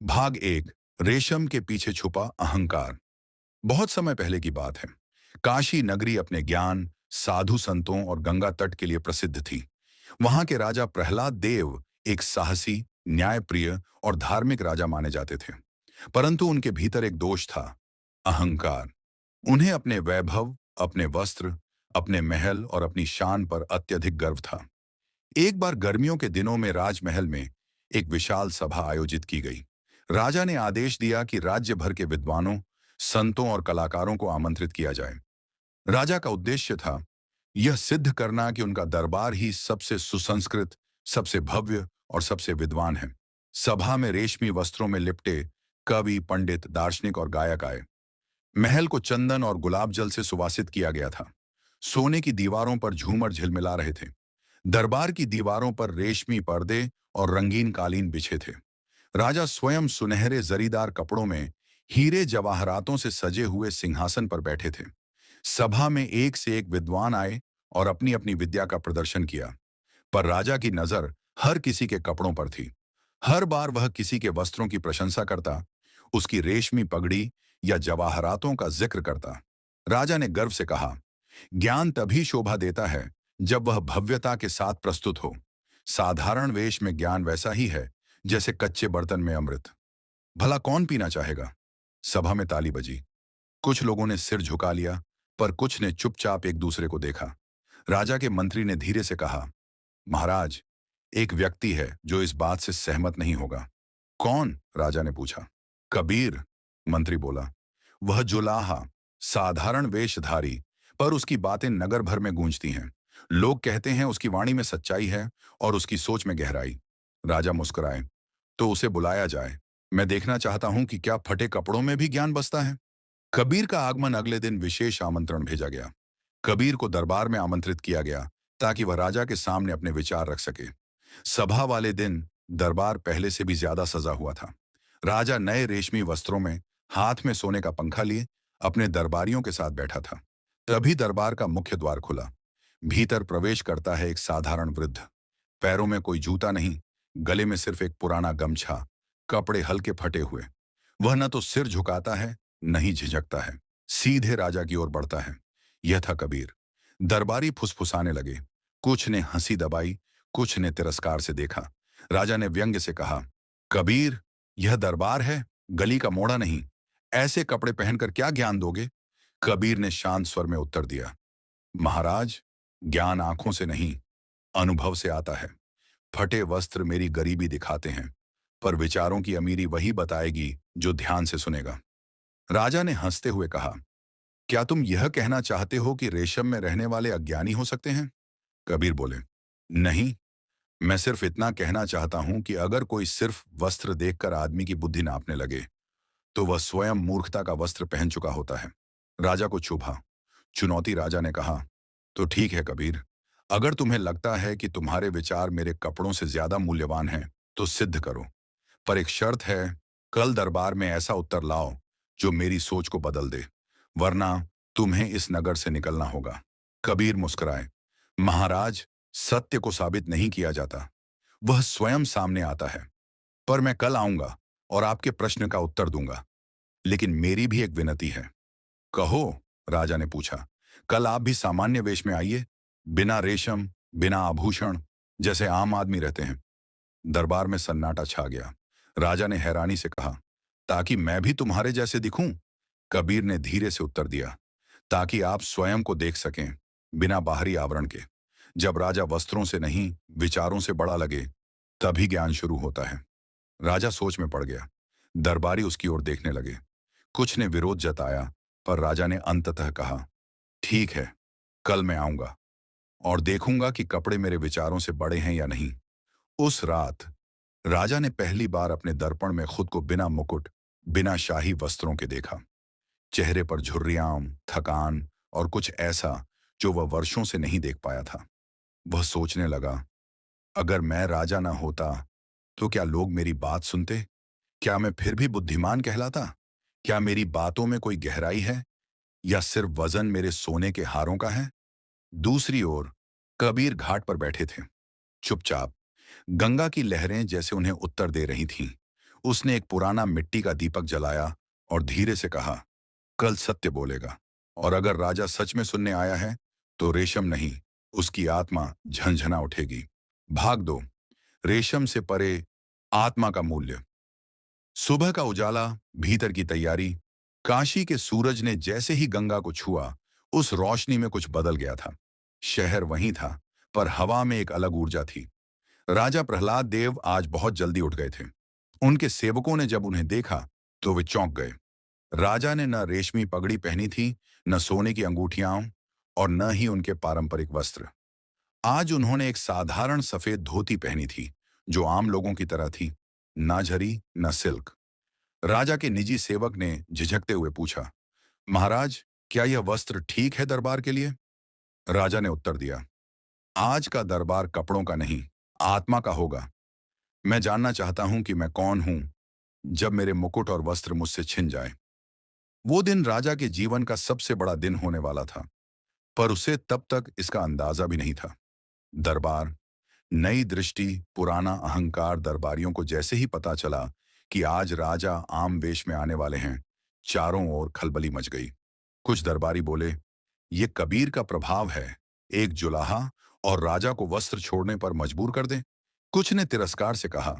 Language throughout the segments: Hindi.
भाग एक। रेशम के पीछे छुपा अहंकार। बहुत समय पहले की बात है। काशी नगरी अपने ज्ञान, साधु संतों और गंगा तट के लिए प्रसिद्ध थी। वहां के राजा प्रहलाद देव एक साहसी, न्यायप्रिय और धार्मिक राजा माने जाते थे। परंतु उनके भीतर एक दोष था, अहंकार। उन्हें अपने वैभव, अपने वस्त्र, अपने महल और अपनी शान पर अत्यधिक गर्व था। एक बार गर्मियों के दिनों में राजमहल में एक विशाल सभा आयोजित की गई। राजा ने आदेश दिया कि राज्य भर के विद्वानों, संतों और कलाकारों को आमंत्रित किया जाए। राजा का उद्देश्य था यह सिद्ध करना कि उनका दरबार ही सबसे सुसंस्कृत, सबसे भव्य और सबसे विद्वान है। सभा में रेशमी वस्त्रों में लिपटे कवि, पंडित, दार्शनिक और गायक आए। महल को चंदन और गुलाब जल से सुवासित किया गया था। सोने की दीवारों पर झूमर झिलमिला रहे थे। दरबार की दीवारों पर रेशमी पर्दे और रंगीन कालीन बिछे थे। राजा स्वयं सुनहरे जरीदार कपड़ों में हीरे जवाहरातों से सजे हुए सिंहासन पर बैठे थे। सभा में एक से एक विद्वान आए और अपनी अपनी विद्या का प्रदर्शन किया। पर राजा की नजर हर किसी के कपड़ों पर थी। हर बार वह किसी के वस्त्रों की प्रशंसा करता, उसकी रेशमी पगड़ी या जवाहरातों का जिक्र करता। राजा ने गर्व से कहा, ज्ञान तभी शोभा देता है जब वह भव्यता के साथ प्रस्तुत हो। साधारण वेश में ज्ञान वैसा ही है जैसे कच्चे बर्तन में अमृत। भला कौन पीना चाहेगा? सभा में ताली बजी। कुछ लोगों ने सिर झुका लिया, पर कुछ ने चुपचाप एक दूसरे को देखा। राजा के मंत्री ने धीरे से कहा, महाराज, एक व्यक्ति है जो इस बात से सहमत नहीं होगा। कौन? राजा ने पूछा। कबीर, मंत्री बोला। वह जुलाहा, साधारण वेशधारी, पर उसकी बातें नगर भर में गूंजती हैं। लोग कहते हैं उसकी वाणी में सच्चाई है और उसकी सोच में गहराई। राजा मुस्कुराए। तो उसे बुलाया जाए। मैं देखना चाहता हूं कि क्या फटे कपड़ों में भी ज्ञान बसता है। कबीर का आगमन अगले दिन विशेष आमंत्रण भेजा गया। कबीर को दरबार में आमंत्रित किया गया ताकि वह राजा के सामने अपने विचार रख सके। सभा वाले दिन दरबार पहले से भी ज्यादा सजा हुआ था। राजा नए रेशमी वस्त्रों में, हाथ में सोने का पंखा लिए, अपने दरबारियों के साथ बैठा था। तभी दरबार का मुख्य द्वार खुला। भीतर प्रवेश करता है एक साधारण वृद्ध। पैरों में कोई जूता नहीं, गले में सिर्फ एक पुराना गमछा, कपड़े हल्के फटे हुए। वह न तो सिर झुकाता है, न ही झिझकता है। सीधे राजा की ओर बढ़ता है। यह था कबीर। दरबारी फुसफुसाने लगे। कुछ ने हंसी दबाई, कुछ ने तिरस्कार से देखा। राजा ने व्यंग्य से कहा, कबीर, यह दरबार है, गली का मोड़ा नहीं। ऐसे कपड़े पहनकर क्या ज्ञान दोगे? कबीर ने शांत स्वर में उत्तर दिया, महाराज, ज्ञान आंखों से नहीं, अनुभव से आता है। फटे वस्त्र मेरी गरीबी दिखाते हैं, पर विचारों की अमीरी वही बताएगी जो ध्यान से सुनेगा। राजा ने हंसते हुए कहा, क्या तुम यह कहना चाहते हो कि रेशम में रहने वाले अज्ञानी हो सकते हैं? कबीर बोले, नहीं, मैं सिर्फ इतना कहना चाहता हूं कि अगर कोई सिर्फ वस्त्र देखकर आदमी की बुद्धि नापने लगे, तो वह स्वयं मूर्खता का वस्त्र पहन चुका होता है। राजा को चुभा। चुनौती। राजा ने कहा, तो ठीक है कबीर, अगर तुम्हें लगता है कि तुम्हारे विचार मेरे कपड़ों से ज्यादा मूल्यवान हैं, तो सिद्ध करो। पर एक शर्त है, कल दरबार में ऐसा उत्तर लाओ जो मेरी सोच को बदल दे, वरना तुम्हें इस नगर से निकलना होगा। कबीर मुस्कुराए। महाराज, सत्य को साबित नहीं किया जाता, वह स्वयं सामने आता है। पर मैं कल आऊंगा और आपके प्रश्न का उत्तर दूंगा। लेकिन मेरी भी एक विनती है। कहो, राजा ने पूछा। कल आप भी सामान्य वेश में आइए, बिना रेशम, बिना आभूषण, जैसे आम आदमी रहते हैं। दरबार में सन्नाटा छा गया। राजा ने हैरानी से कहा, ताकि मैं भी तुम्हारे जैसे दिखूं? कबीर ने धीरे से उत्तर दिया, ताकि आप स्वयं को देख सकें, बिना बाहरी आवरण के। जब राजा वस्त्रों से नहीं, विचारों से बड़ा लगे, तभी ज्ञान शुरू होता है। राजा सोच में पड़ गया। दरबारी उसकी ओर देखने लगे। कुछ ने विरोध जताया, पर राजा ने अंततः कहा, ठीक है, कल मैं आऊंगा और देखूंगा कि कपड़े मेरे विचारों से बड़े हैं या नहीं। उस रात राजा ने पहली बार अपने दर्पण में खुद को बिना मुकुट, बिना शाही वस्त्रों के देखा। चेहरे पर झुर्रियां, थकान और कुछ ऐसा जो वह वर्षों से नहीं देख पाया था। वह सोचने लगा, अगर मैं राजा ना होता तो क्या लोग मेरी बात सुनते? क्या मैं फिर भी बुद्धिमान कहलाता? क्या मेरी बातों में कोई गहराई है, या सिर्फ वजन मेरे सोने के हारों का है? दूसरी ओर कबीर घाट पर बैठे थे, चुपचाप। गंगा की लहरें जैसे उन्हें उत्तर दे रही थीं। उसने एक पुराना मिट्टी का दीपक जलाया और धीरे से कहा, कल सत्य बोलेगा। और अगर राजा सच में सुनने आया है तो रेशम नहीं, उसकी आत्मा झंझना उठेगी। भाग दो, रेशम से परे आत्मा का मूल्य। सुबह का उजाला, भीतर की तैयारी। काशी के सूरज ने जैसे ही गंगा को छुआ, उस रोशनी में कुछ बदल गया था। शहर वहीं था, पर हवा में एक अलग ऊर्जा थी। राजा प्रहलाद देव आज बहुत जल्दी उठ गए थे। उनके सेवकों ने जब उन्हें देखा तो वे चौंक गए। राजा ने न रेशमी पगड़ी पहनी थी, न सोने की अंगूठियां, और न ही उनके पारंपरिक वस्त्र। आज उन्होंने एक साधारण सफेद धोती पहनी थी, जो आम लोगों की तरह थी, ना झरी न सिल्क। राजा के निजी सेवक ने झिझकते हुए पूछा, महाराज, क्या यह वस्त्र ठीक है दरबार के लिए? राजा ने उत्तर दिया, आज का दरबार कपड़ों का नहीं, आत्मा का होगा। मैं जानना चाहता हूं कि मैं कौन हूं जब मेरे मुकुट और वस्त्र मुझसे छिन जाए। वो दिन राजा के जीवन का सबसे बड़ा दिन होने वाला था, पर उसे तब तक इसका अंदाजा भी नहीं था। दरबार, नई दृष्टि, पुराना अहंकार। दरबारियों को जैसे ही पता चला कि आज राजा आम वेश में आने वाले हैं, चारों ओर खलबली मच गई। कुछ दरबारी बोले, ये कबीर का प्रभाव है, एक जुलाहा और राजा को वस्त्र छोड़ने पर मजबूर कर दे। कुछ ने तिरस्कार से कहा,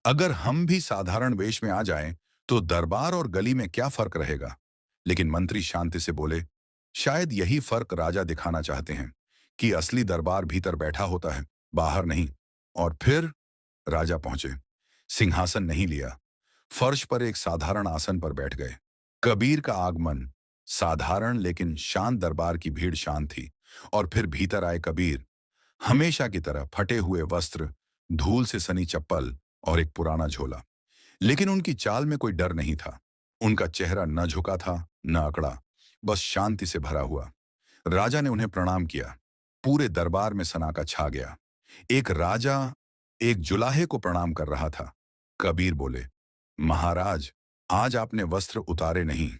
अगर हम भी साधारण वेश में आ जाएं, तो दरबार और गली में क्या फर्क रहेगा? लेकिन मंत्री शांति से बोले, शायद यही फर्क राजा दिखाना चाहते हैं कि असली दरबार भीतर बैठा होता है, बाहर नहीं। और फिर राजा पहुंचे। सिंहासन नहीं लिया, फर्श पर एक साधारण आसन पर बैठ गए। कबीर का आगमन, साधारण लेकिन शांत। दरबार की भीड़ शांत थी। और फिर भीतर आए कबीर, हमेशा की तरह फटे हुए वस्त्र, धूल से सनी चप्पल और एक पुराना झोला। लेकिन उनकी चाल में कोई डर नहीं था। उनका चेहरा न झुका था, न अकड़ा, बस शांति से भरा हुआ। राजा ने उन्हें प्रणाम किया। पूरे दरबार में सनाका छा गया। एक राजा एक जुलाहे को प्रणाम कर रहा था। कबीर बोले, महाराज, आज आपने वस्त्र उतारे नहीं,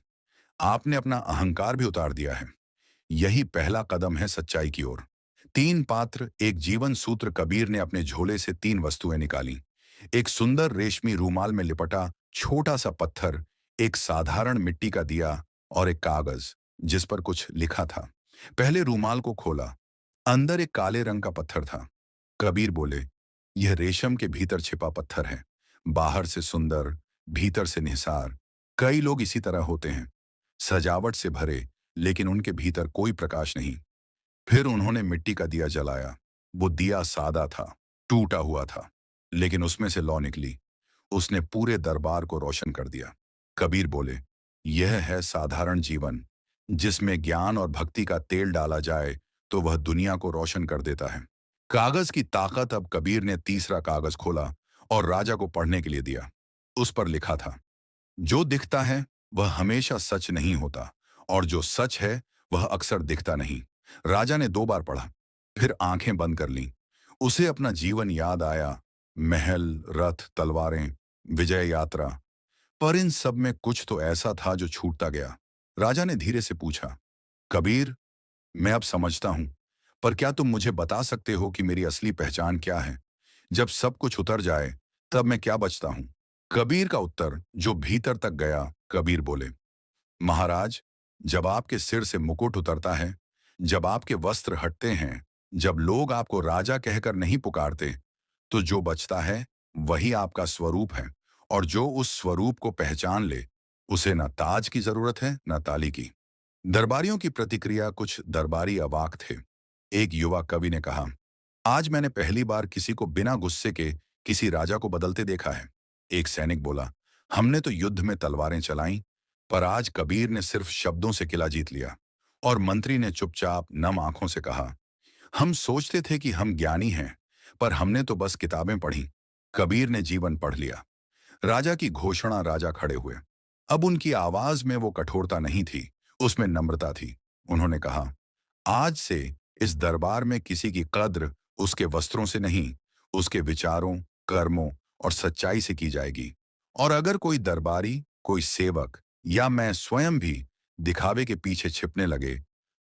आपने अपना अहंकार भी उतार दिया है। यही पहला कदम है सच्चाई की ओर। 3 पात्र, एक जीवन सूत्र। कबीर ने अपने झोले से 3 वस्तुएं निकाली। एक सुंदर रेशमी रूमाल में लिपटा छोटा सा पत्थर, एक साधारण मिट्टी का दिया और एक कागज जिस पर कुछ लिखा था। पहले रूमाल को खोला। अंदर एक काले रंग का पत्थर था। कबीर बोले, यह रेशम के भीतर छिपा पत्थर है। बाहर से सुंदर, भीतर से निसार। कई लोग इसी तरह होते हैं, सजावट से भरे, लेकिन उनके भीतर कोई प्रकाश नहीं। फिर उन्होंने मिट्टी का दिया जलाया। वो दिया सादा था, टूटा हुआ था, लेकिन उसमें से लौ निकली। उसने पूरे दरबार को रोशन कर दिया। कबीर बोले, यह है साधारण जीवन, जिसमें ज्ञान और भक्ति का तेल डाला जाए तो वह दुनिया को रोशन कर देता है। कागज की ताकत। अब कबीर ने तीसरा कागज खोला और राजा को पढ़ने के लिए दिया। उस पर लिखा था, जो दिखता है वह हमेशा सच नहीं होता, और जो सच है वह अक्सर दिखता नहीं। राजा ने 2 बार पढ़ा, फिर आंखें बंद कर लीं। उसे अपना जीवन याद आया, महल, रथ, तलवारें, विजय यात्रा। पर इन सब में कुछ तो ऐसा था जो छूटता गया। राजा ने धीरे से पूछा, कबीर, मैं अब समझता हूं, पर क्या तुम मुझे बता सकते हो कि मेरी असली पहचान क्या है? जब सब कुछ उतर जाए, तब मैं क्या बचता हूं? कबीर का उत्तर जो भीतर तक गया। कबीर बोले, महाराज, जब आपके सिर से मुकुट उतरता है, जब आपके वस्त्र हटते हैं, जब लोग आपको राजा कहकर नहीं पुकारते, तो जो बचता है वही आपका स्वरूप है। और जो उस स्वरूप को पहचान ले, उसे न ताज की जरूरत है, न ताली की। दरबारियों की प्रतिक्रिया। कुछ दरबारी अवाक थे। एक युवा कवि ने कहा, आज मैंने पहली बार किसी को बिना गुस्से के किसी राजा को बदलते देखा है। एक सैनिक बोला, हमने तो युद्ध में तलवारें चलाईं, पर आज कबीर ने सिर्फ शब्दों से किला जीत लिया। और मंत्री ने चुपचाप नम आंखों से कहा, हम सोचते थे कि हम ज्ञानी हैं, पर हमने तो बस किताबें पढ़ी। कबीर ने जीवन पढ़ लिया। राजा की घोषणा। राजा खड़े हुए। अब उनकी आवाज में वो कठोरता नहीं थी, उसमें नम्रता थी। उन्होंने कहा, आज से इस दरबार में किसी की कद्र उसके वस्त्रों से नहीं, उसके विचारों, कर्मों और सच्चाई से की जाएगी। और अगर कोई दरबारी, कोई सेवक या मैं स्वयं भी दिखावे के पीछे छिपने लगे,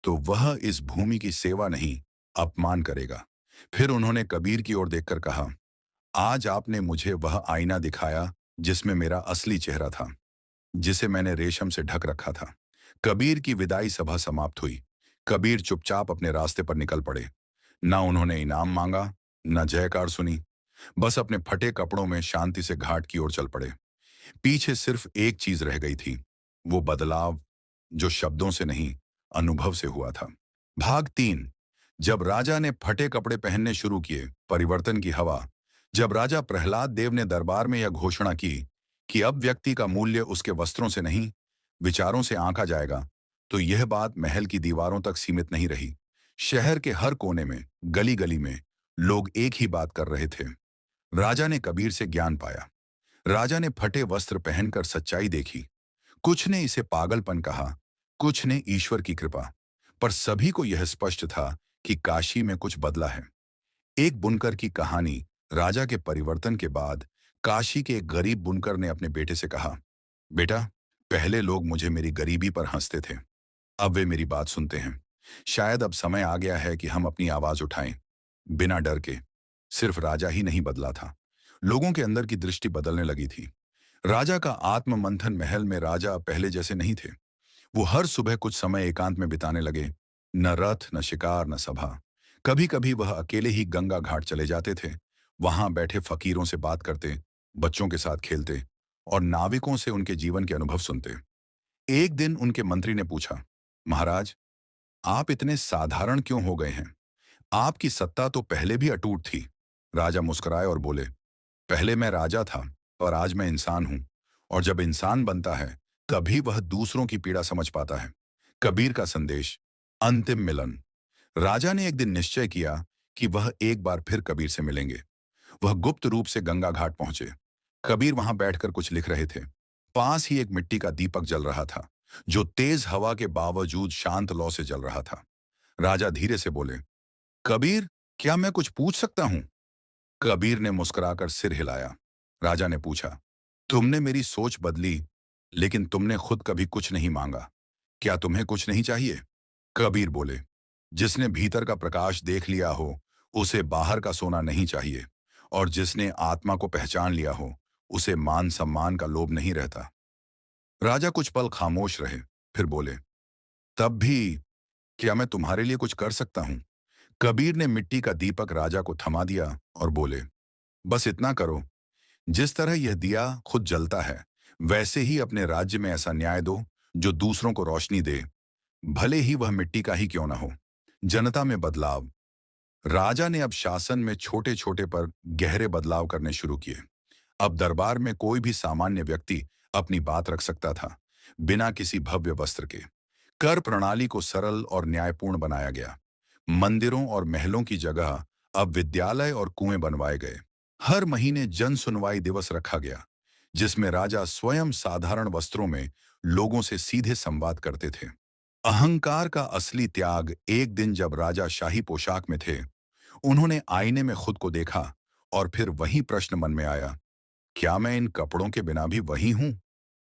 तो वह इस भूमि की सेवा नहीं, अपमान करेगा। फिर उन्होंने कबीर की ओर देखकर कहा, आज आपने मुझे वह आईना दिखाया जिसमें मेरा असली चेहरा था, जिसे मैंने रेशम से ढक रखा था। कबीर की विदाई सभा समाप्त हुई। कबीर चुपचाप अपने रास्ते पर निकल पड़े। ना उन्होंने इनाम मांगा, न जयकार सुनी, बस अपने फटे कपड़ों में शांति से घाट की ओर चल पड़े। पीछे सिर्फ एक चीज रह गई थी, वो बदलाव जो शब्दों से नहीं, अनुभव से हुआ था। भाग 3। जब राजा ने फटे कपड़े पहनने शुरू किए, परिवर्तन की हवा। जब राजा प्रहलाद देव ने दरबार में यह घोषणा की कि अब व्यक्ति का मूल्य उसके वस्त्रों से नहीं, विचारों से आंका जाएगा, तो यह बात महल की दीवारों तक सीमित नहीं रही। शहर के हर कोने में, गली गली में लोग एक ही बात कर रहे थे। राजा ने कबीर से ज्ञान पाया। राजा ने फटे वस्त्र पहनकर सच्चाई देखी। कुछ ने इसे पागलपन कहा, कुछ ने ईश्वर की कृपा, पर सभी को यह स्पष्ट था कि काशी में कुछ बदला है। एक बुनकर की कहानी। राजा के परिवर्तन के बाद काशी के एक गरीब बुनकर ने अपने बेटे से कहा, बेटा, पहले लोग मुझे मेरी गरीबी पर हंसते थे, अब वे मेरी बात सुनते हैं। शायद अब समय आ गया है कि हम अपनी आवाज उठाएं, बिना डर के। सिर्फ राजा ही नहीं बदला था, लोगों के अंदर की दृष्टि बदलने लगी थी। राजा का आत्म मंथन। महल में राजा पहले जैसे नहीं थे। वो हर सुबह कुछ समय एकांत में बिताने लगे। न रथ, न शिकार, न सभा। कभी कभी वह अकेले ही गंगा घाट चले जाते थे। वहां बैठे फकीरों से बात करते, बच्चों के साथ खेलते और नाविकों से उनके जीवन के अनुभव सुनते। एक दिन उनके मंत्री ने पूछा, महाराज, आप इतने साधारण क्यों हो गए हैं? आपकी सत्ता तो पहले भी अटूट थी। राजा मुस्कुराए और बोले, पहले मैं राजा था, और आज मैं इंसान हूं। और जब इंसान बनता है, तभी वह दूसरों की पीड़ा समझ पाता है। कबीर का संदेश। अंतिम मिलन। राजा ने एक दिन निश्चय किया कि वह एक बार फिर कबीर से मिलेंगे। वह गुप्त रूप से गंगा घाट पहुंचे। कबीर वहां बैठकर कुछ लिख रहे थे। पास ही एक मिट्टी का दीपक जल रहा था, जो तेज हवा के बावजूद शांत लौ से जल रहा था। राजा धीरे से बोले, कबीर, क्या मैं कुछ पूछ सकता हूं? कबीर ने मुस्कुराकर सिर हिलाया। राजा ने पूछा, तुमने मेरी सोच बदली, लेकिन तुमने खुद कभी कुछ नहीं मांगा। क्या तुम्हें कुछ नहीं चाहिए? कबीर बोले, जिसने भीतर का प्रकाश देख लिया हो, उसे बाहर का सोना नहीं चाहिए। और जिसने आत्मा को पहचान लिया हो, उसे मान सम्मान का लोभ नहीं रहता। राजा कुछ पल खामोश रहे, फिर बोले, तब भी क्या मैं तुम्हारे लिए कुछ कर सकता हूं? कबीर ने मिट्टी का दीपक राजा को थमा दिया और बोले, बस इतना करो, जिस तरह यह दिया खुद जलता है, वैसे ही अपने राज्य में ऐसा न्याय दो जो दूसरों को रोशनी दे, भले ही वह मिट्टी का ही क्यों ना हो। जनता में बदलाव। राजा ने अब शासन में छोटे छोटे पर गहरे बदलाव करने शुरू किए। अब दरबार में कोई भी सामान्य व्यक्ति अपनी बात रख सकता था, बिना किसी भव्य वस्त्र के। कर प्रणाली को सरल और न्यायपूर्ण बनाया गया। मंदिरों और महलों की जगह अब विद्यालय और कुएं बनवाए गए। हर महीने जन सुनवाई दिवस रखा गया, जिसमें राजा स्वयं साधारण वस्त्रों में लोगों से सीधे संवाद करते थे। अहंकार का असली त्याग। एक दिन जब राजा शाही पोशाक में थे, उन्होंने आईने में खुद को देखा और फिर वही प्रश्न मन में आया, क्या मैं इन कपड़ों के बिना भी वही हूं?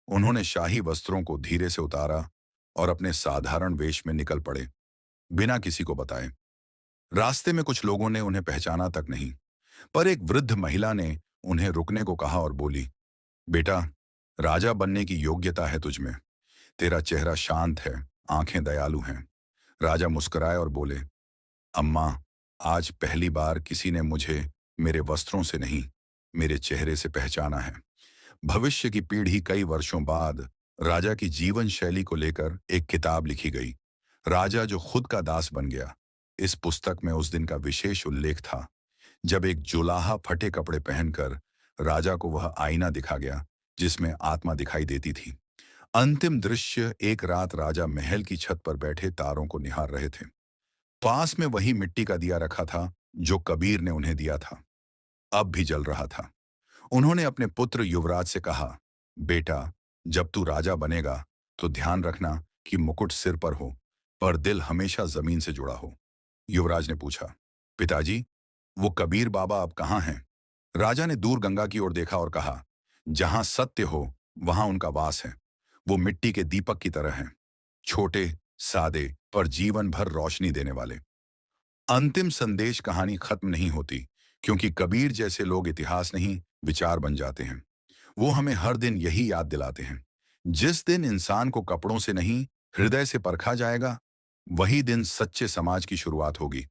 उन्होंने शाही वस्त्रों को धीरे से उतारा और अपने साधारण वेश में निकल पड़े, बिना किसी को बताए। रास्ते में कुछ लोगों ने उन्हें पहचाना तक नहीं, पर एक वृद्ध महिला ने उन्हें रुकने को कहा और बोली, बेटा, राजा बनने की योग्यता है तुझमें। तेरा चेहरा शांत है, आंखें दयालु हैं। राजा मुस्कुराए और बोले, अम्मा, आज पहली बार किसी ने मुझे मेरे वस्त्रों से नहीं, मेरे चेहरे से पहचाना है। भविष्य की पीढ़ी। कई वर्षों बाद राजा की जीवन शैली को लेकर एक किताब लिखी गई, राजा जो खुद का दास बन गया। इस पुस्तक में उस दिन का विशेष उल्लेख था, जब एक जुलाहा फटे कपड़े पहनकर राजा को वह आईना दिखा गया जिसमें आत्मा दिखाई देती थी। अंतिम दृश्य। एक रात राजा महल की छत पर बैठे तारों को निहार रहे थे। पास में वही मिट्टी का दिया रखा था जो कबीर ने उन्हें दिया था, अब भी जल रहा था। उन्होंने अपने पुत्र युवराज से कहा, बेटा, जब तू राजा बनेगा तो ध्यान रखना कि मुकुट सिर पर हो, पर दिल हमेशा जमीन से जुड़ा हो। युवराज ने पूछा, पिताजी, वो कबीर बाबा अब कहाँ हैं? राजा ने दूर गंगा की ओर देखा और कहा, जहां सत्य हो वहां उनका वास है। वो मिट्टी के दीपक की तरह हैं, छोटे, सादे, पर जीवन भर रोशनी देने वाले। अंतिम संदेश। कहानी खत्म नहीं होती, क्योंकि कबीर जैसे लोग इतिहास नहीं, विचार बन जाते हैं। वो हमें हर दिन यही याद दिलाते हैं। जिस दिन इंसान को कपड़ों से नहीं, हृदय से परखा जाएगा, वही दिन सच्चे समाज की शुरुआत होगी।